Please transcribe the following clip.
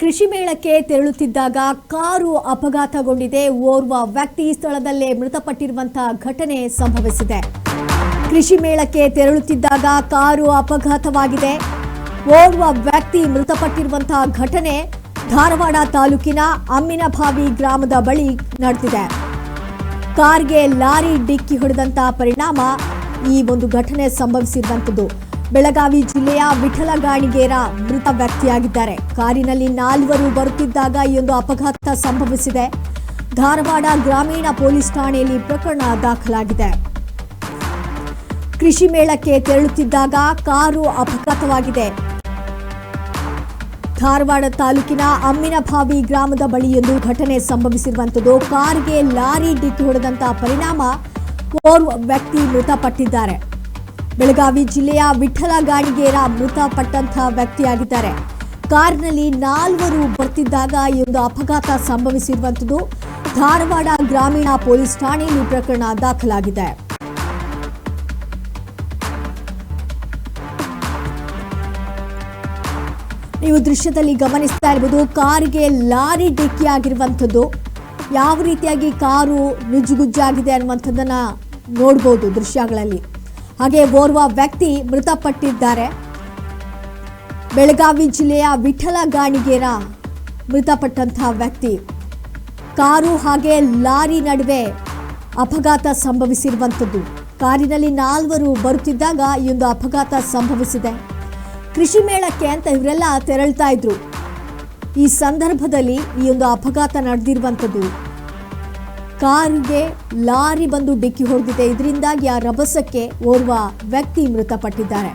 ಕೃಷಿ ಮೇಳಕ್ಕೆ ತೆರಳುತ್ತಿದ್ದಾಗ ಕಾರು ಅಪಘಾತಗೊಂಡಿದೆ. ಓರ್ವ ವ್ಯಕ್ತಿ ಸ್ಥಳದಲ್ಲೇ ಮೃತಪಟ್ಟಿರುವಂತಹ ಘಟನೆ ಸಂಭವಿಸಿದೆ. ಕೃಷಿ ಮೇಳಕ್ಕೆ ತೆರಳುತ್ತಿದ್ದಾಗ ಕಾರು ಅಪಘಾತವಾಗಿದೆ. ಓರ್ವ ವ್ಯಕ್ತಿ ಮೃತಪಟ್ಟಿರುವಂತಹ ಘಟನೆ ಧಾರವಾಡ ತಾಲೂಕಿನ ಅಮ್ಮಿನಭಾವಿ ಗ್ರಾಮದ ಬಳಿ ನಡೆದಿದೆ. ಕಾರ್ಗೆ ಲಾರಿ ಡಿಕ್ಕಿ ಹೊಡೆದಂತಹ ಪರಿಣಾಮ ಈ ಒಂದು ಘಟನೆ ಸಂಭವಿಸಿರುವಂತದ್ದು. ಬೆಳಗಾವಿ ಜಿಲ್ಲೆಯ ವಿಠಲ ಗಾಣಿಗೇರ ಮೃತ ವ್ಯಕ್ತಿಯಾಗಿದ್ದಾರೆ. ಕಾರಿನಲ್ಲಿ 4 ಬರುತ್ತಿದ್ದಾಗ ಈ ಒಂದು ಅಪಘಾತ ಸಂಭವಿಸಿದೆ. ಧಾರವಾಡ ಗ್ರಾಮೀಣ ಪೊಲೀಸ್ ಠಾಣೆಯಲ್ಲಿ ಪ್ರಕರಣ ದಾಖಲಾಗಿದೆ. ಕೃಷಿ ಮೇಳಕ್ಕೆ ತೆರಳುತ್ತಿದ್ದಾಗ ಕಾರು ಅಪಘಾತವಾಗಿದೆ. ಧಾರವಾಡ ತಾಲೂಕಿನ ಅಮ್ಮಿನಭಾವಿ ಗ್ರಾಮದ ಬಳಿ ಒಂದು ಘಟನೆ ಸಂಭವಿಸಿರುವಂತದ್ದು. ಕಾರ್ಗೆ ಲಾರಿ ಡಿಕ್ಕಿ ಹೊಡೆದಂತಹ ಪರಿಣಾಮ ಓರ್ವ ವ್ಯಕ್ತಿ ಮೃತಪಟ್ಟಿದ್ದಾರೆ. ಬೆಳಗಾವಿ ಜಿಲ್ಲೆಯ ವಿಠಲ ಗಾಣಿಗೇರ ಮೃತಪಟ್ಟಂತಹ ವ್ಯಕ್ತಿಯಾಗಿದ್ದಾರೆ. ಕಾರಿನಲ್ಲಿ 4 ಬರ್ತಿದ್ದಾಗ ಈ ಒಂದು ಅಪಘಾತ ಸಂಭವಿಸಿರುವಂತದ್ದು. ಧಾರವಾಡ ಗ್ರಾಮೀಣ ಪೊಲೀಸ್ ಠಾಣೆಯಲ್ಲಿ ಪ್ರಕರಣ ದಾಖಲಾಗಿದೆ. ನೀವು ದೃಶ್ಯದಲ್ಲಿ ಗಮನಿಸ್ತಾ ಇರಬಹುದು, ಕಾರಿಗೆ ಲಾರಿ ಡಿಕ್ಕಿ ಆಗಿರುವಂಥದ್ದು. ಯಾವ ರೀತಿಯಾಗಿ ಕಾರು ನುಜ್ಜುಗುಜ್ಜಾಗಿದೆ ಅನ್ನುವಂಥದ್ದನ್ನ ನೋಡಬಹುದು ದೃಶ್ಯಗಳಲ್ಲಿ. ಹಾಗೆ ಓರ್ವ ವ್ಯಕ್ತಿ ಮೃತಪಟ್ಟಿದ್ದಾರೆ. ಬೆಳಗಾವಿ ಜಿಲ್ಲೆಯ ವಿಠಲ ಗಾಣಿಗೇರ ಮೃತಪಟ್ಟಂತಹ ವ್ಯಕ್ತಿ. ಕಾರು ಹಾಗೆ ಲಾರಿ ನಡುವೆ ಅಪಘಾತ ಸಂಭವಿಸಿರುವಂಥದ್ದು. ಕಾರಿನಲ್ಲಿ 4 ಬರುತ್ತಿದ್ದಾಗ ಈ ಒಂದು ಅಪಘಾತ ಸಂಭವಿಸಿದೆ. ಕೃಷಿ ಮೇಳಕ್ಕೆ ಅಂತ ಇವರೆಲ್ಲ ತೆರಳ್ತಾ ಇದ್ರು. ಈ ಸಂದರ್ಭದಲ್ಲಿ ಈ ಒಂದು ಅಪಘಾತ ನಡೆದಿರುವಂಥದ್ದು. ಕಾರಿಗೆ ಲಾರಿ ಬಂದು ಡಿಕ್ಕಿ ಹೊಡೆದಿದೆ. ಇದರಿಂದಾಗಿ ಆ ರಭಸಕ್ಕೆ ಓರ್ವ ವ್ಯಕ್ತಿ ಮೃತಪಟ್ಟಿದ್ದಾರೆ.